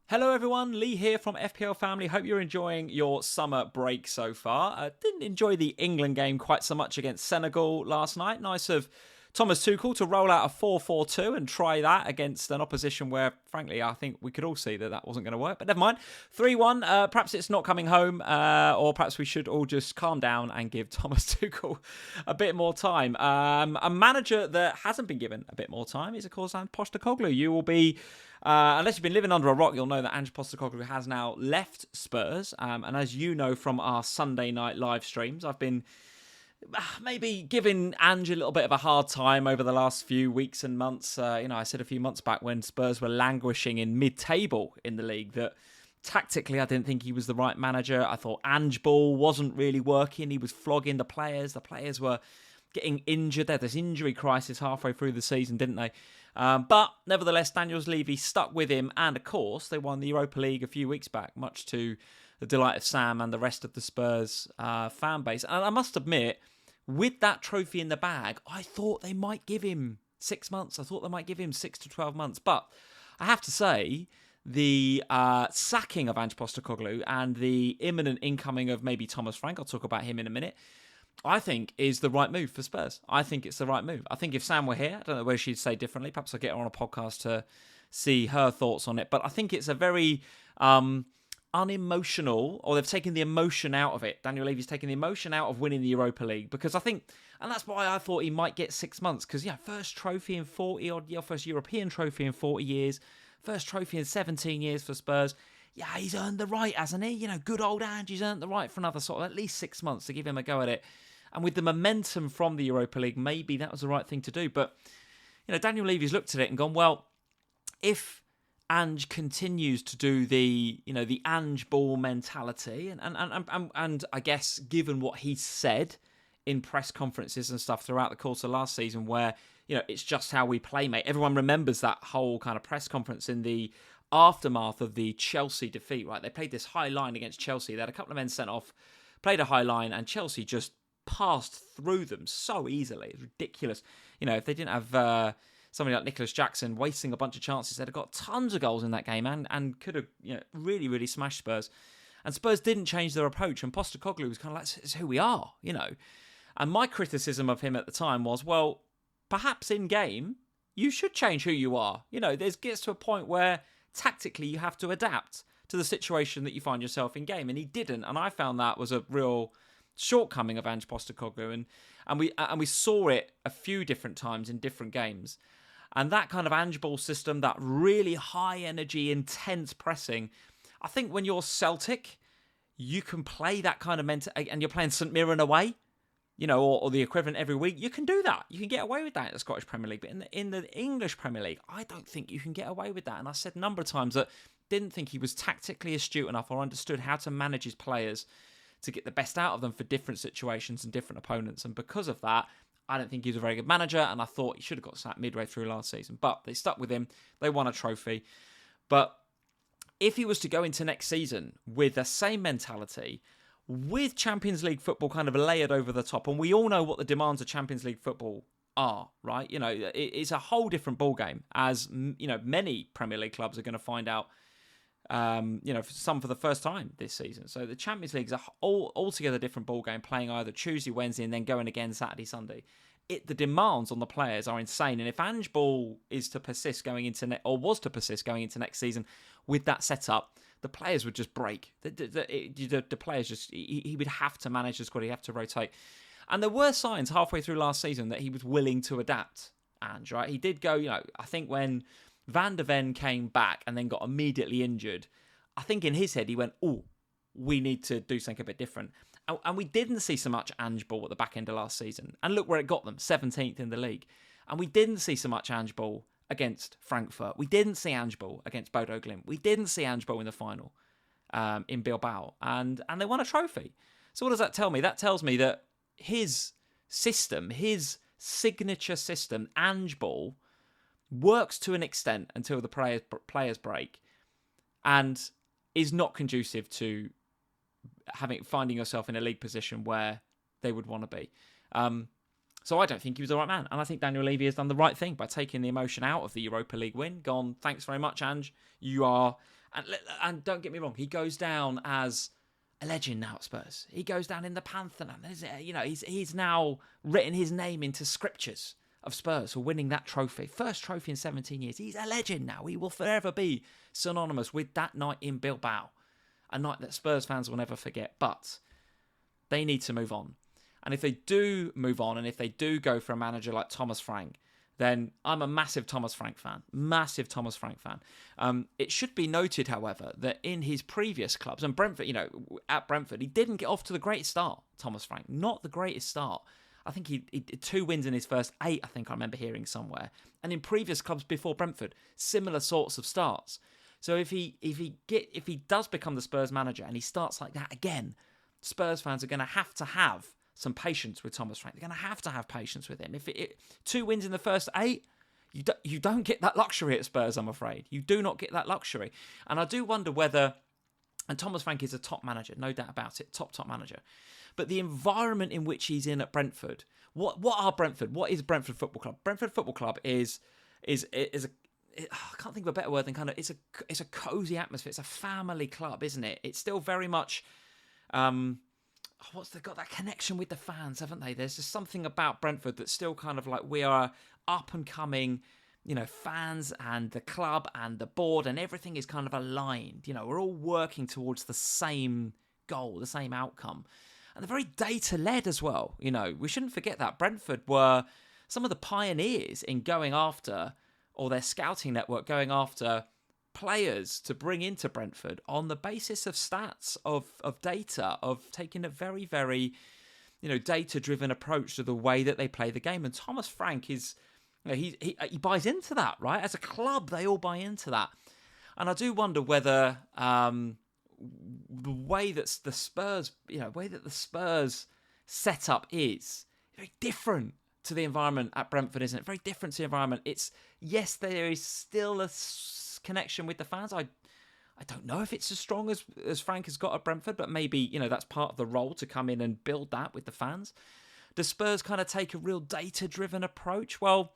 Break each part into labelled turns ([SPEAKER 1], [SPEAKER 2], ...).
[SPEAKER 1] Hello everyone, Lee here from FPL Family. Hope you're enjoying your summer break so far. Didn't enjoy the England game quite so much against Senegal last night. Nice of Thomas Tuchel to roll out a 4-4-2 and try that against an opposition where, frankly, I think we could all see that wasn't going to work. But never mind. 3-1, perhaps it's not coming home, or perhaps we should all just calm down and give Thomas Tuchel a bit more time. A manager that hasn't been given a bit more time is, of course, Ange Postecoglou. You will be... unless you've been living under a rock, you'll know that Ange Postecoglou has now left Spurs. And as you know from our Sunday night live streams, I've been maybe giving Ange a little bit of a hard time over the last few weeks and months. I said a few months back when Spurs were languishing in mid-table in the league that tactically I didn't think he was the right manager. I thought Ange ball wasn't really working. He was flogging the players. The players were getting injured. They had this injury crisis halfway through the season, didn't they? But nevertheless, Levy stuck with him, and of course, they won the Europa League a few weeks back, much to the delight of Sam and the rest of the Spurs fan base. And I must admit, with that trophy in the bag, I thought they might give him 6 months. I thought they might give him 6 to 12 months. But I have to say, the sacking of Ange Postecoglou and the imminent incoming of maybe Thomas Frank, I'll talk about him in a minute, I think is the right move for Spurs. I think it's the right move. I think if Sam were here, I don't know whether she'd say differently. Perhaps I'll get her on a podcast to see her thoughts on it. But I think it's a very unemotional, or they've taken the emotion out of it. Daniel Levy's taken the emotion out of winning the Europa League, because I think, and that's why I thought he might get 6 months, because first trophy in 40 odd years, first European trophy in 40 years, first trophy in 17 years for Spurs. Yeah, he's earned the right, hasn't he? Good old Ange, he's earned the right for another sort of at least 6 months to give him a go at it. And with the momentum from the Europa League, maybe that was the right thing to do. But, Daniel Levy's looked at it and gone, well, if Ange continues to do the Ange ball mentality, and I guess given what he said in press conferences and stuff throughout the course of last season, where, it's just how we play, mate. Everyone remembers that whole kind of press conference in the aftermath of the Chelsea defeat, right? They played this high line against Chelsea. They had a couple of men sent off, played a high line, and Chelsea just passed through them so easily. It's ridiculous. If they didn't have somebody like Nicholas Jackson wasting a bunch of chances, they'd have got tons of goals in that game and could have really, really smashed Spurs. And Spurs didn't change their approach, and Postecoglou was kind of like, this is who we are, And my criticism of him at the time was, well, perhaps in game, you should change who you are. There gets to a point where tactically you have to adapt to the situation that you find yourself in game, and he didn't. And I found that was a real shortcoming of Ange Postecoglou, and we saw it a few different times in different games. And that kind of Ange ball system, that really high energy, intense pressing, I think when you're Celtic, you can play that kind of mental, and you're playing St Mirren away, or the equivalent every week. You can do that. You can get away with that in the Scottish Premier League, but in the English Premier League, I don't think you can get away with that. And I said a number of times that didn't think he was tactically astute enough or understood how to manage his players to get the best out of them for different situations and different opponents. And because of that, I don't think he was a very good manager, and I thought he should have got sacked midway through last season. But they stuck with him. They won a trophy. But if he was to go into next season with the same mentality, with Champions League football kind of layered over the top, and we all know what the demands of Champions League football are, right? It's a whole different ballgame, as many Premier League clubs are going to find out. Some for the first time this season. So the Champions League is a altogether different ballgame, playing either Tuesday, Wednesday, and then going again Saturday, Sunday. The demands on the players are insane. And if Ange ball is to persist going into was to persist going into next season with that setup, the players would just break. The players just he would have to manage the squad. He'd have to rotate. And there were signs halfway through last season that he was willing to adapt. Ange, right? He did go. I think when Van der Ven came back and then got immediately injured, I think in his head he went, oh, we need to do something a bit different. And we didn't see so much Ange ball at the back end of last season. And look where it got them, 17th in the league. And we didn't see so much Ange ball against Frankfurt. We didn't see Ange ball against Bodo Glimt. We didn't see Ange ball in the final in Bilbao. And they won a trophy. So what does that tell me? That tells me that his system, his signature system, Ange ball, works to an extent until the players break, and is not conducive to finding yourself in a league position where they would want to be. So I don't think he was the right man, and I think Daniel Levy has done the right thing by taking the emotion out of the Europa League win. Gone, thanks very much, Ange. You are And don't get me wrong, he goes down as a legend now at Spurs. He goes down in the Pantheon. You know, he's now written his name into scriptures of Spurs for winning that trophy. First trophy in 17 years. He's a legend now. He will forever be synonymous with that night in Bilbao. A night that Spurs fans will never forget. But they need to move on. And if they do move on, and if they do go for a manager like Thomas Frank, then I'm a massive Thomas Frank fan. Massive Thomas Frank fan. It should be noted, however, that in his previous clubs, and Brentford, you know, at Brentford, he didn't get off to the greatest start, Thomas Frank. Not the greatest start. I think he 2 wins in his first 8, I think I remember hearing somewhere. And in previous clubs before Brentford, similar sorts of starts. So if he does become the Spurs manager and he starts like that again, Spurs fans are going to have some patience with Thomas Frank. They're going to have patience with him. If 2 wins in the first 8, you don't get that luxury at Spurs, I'm afraid. You do not get that luxury. And I do wonder whether, and Thomas Frank is a top manager, no doubt about it, top manager. But the environment in which he's in at Brentford, what is Brentford Football Club? Brentford Football Club is a, I can't think of a better word than kind of, it's a cozy atmosphere. It's a family club, isn't it? It's still very much, they've got that connection with the fans, haven't they? There's just something about Brentford that's still kind of like, we are up and coming, you know, fans and the club and the board and everything is kind of aligned. You know, we're all working towards the same goal, the same outcome. And they're very data-led as well. You know, we shouldn't forget that Brentford were some of the pioneers in going after, or their scouting network going after, players to bring into Brentford on the basis of stats, of data, of taking a very, very, you know, data-driven approach to the way that they play the game. And Thomas Frank is, you know, he buys into that, right? As a club, they all buy into that. And I do wonder whether the way that the Spurs, you know, way that the Spurs setup is very different to the environment at Brentford, isn't it? Very different to the environment. It's, yes, there is still a connection with the fans. I don't know if it's as strong as Frank has got at Brentford, but maybe, you know, that's part of the role to come in and build that with the fans. Do Spurs kind of take a real data-driven approach? Well,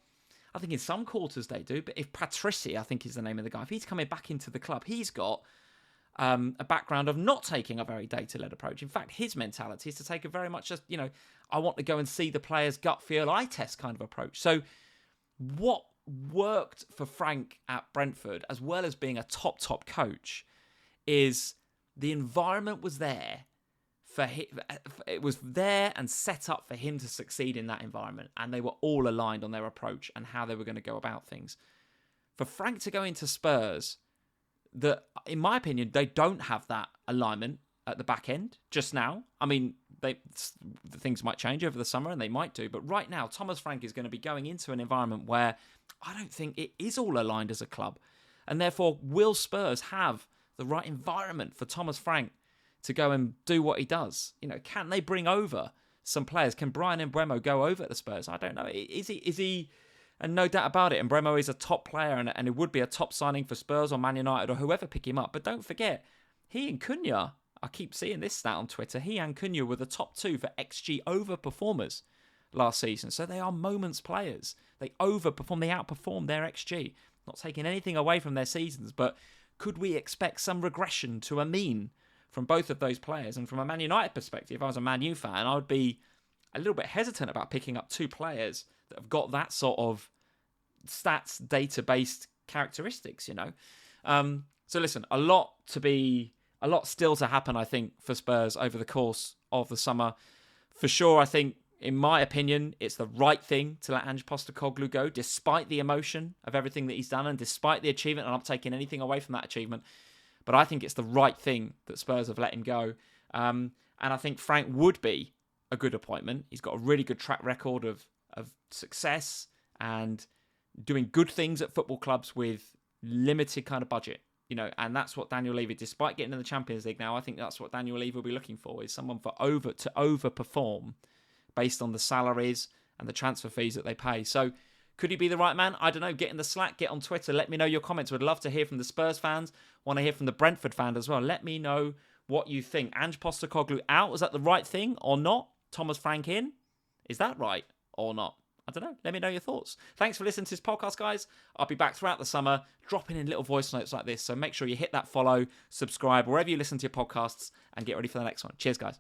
[SPEAKER 1] I think in some quarters they do, but if Patrici, I think is the name of the guy, if he's coming back into the club, he's got a background of not taking a very data-led approach. In fact, his mentality is to take a very much just, you know, I want to go and see the player's gut feel, eye test kind of approach. So what worked for Frank at Brentford, as well as being a top coach, is the environment was there for him. It was there and set up for him to succeed in that environment, and they were all aligned on their approach and how they were going to go about things. For Frank to go into Spurs, that, in my opinion, they don't have that alignment at the back end just now. I mean, things might change over the summer, and they might do, but right now, Thomas Frank is going to be going into an environment where I don't think it is all aligned as a club. And therefore, will Spurs have the right environment for Thomas Frank to go and do what he does? You know, can they bring over some players? Can Brian Mbeumo go over to Spurs? I don't know. Is he? And no doubt about it, Mbeumo is a top player, and it would be a top signing for Spurs or Man United or whoever pick him up. But don't forget, he and Cunha, I keep seeing this stat on Twitter, he and Cunha were the top 2 for XG overperformers last season. So they are moments players. They outperform their XG. Not taking anything away from their seasons, but could we expect some regression to a mean from both of those players? And from a Man United perspective, if I was a Man U fan, I would be a little bit hesitant about picking up 2 players that have got that sort of stats data-based characteristics, you know. So listen, a lot still to happen, I think, for Spurs over the course of the summer. For sure, I think, in my opinion, it's the right thing to let Ange Postecoglou go, despite the emotion of everything that he's done and despite the achievement, and I'm not taking anything away from that achievement. But I think it's the right thing that Spurs have let him go. And I think Frank would be a good appointment. He's got a really good track record of success and doing good things at football clubs with limited kind of budget, you know, and that's what Daniel Levy, despite getting in the Champions League now, I think that's what Daniel Levy will be looking for, is someone to overperform based on the salaries and the transfer fees that they pay. So could he be the right man? I don't know. Get in the Slack, get on Twitter, let me know your comments. Would love to hear from the Spurs fans. Want to hear from the Brentford fans as well. Let me know what you think. Ange Postecoglou out, is that the right thing or not? Thomas Frank in, is that right or not? I don't know. Let me know your thoughts. Thanks for listening to this podcast, guys. I'll be back throughout the summer dropping in little voice notes like this. So make sure you hit that follow, subscribe, wherever you listen to your podcasts, and get ready for the next one. Cheers, guys.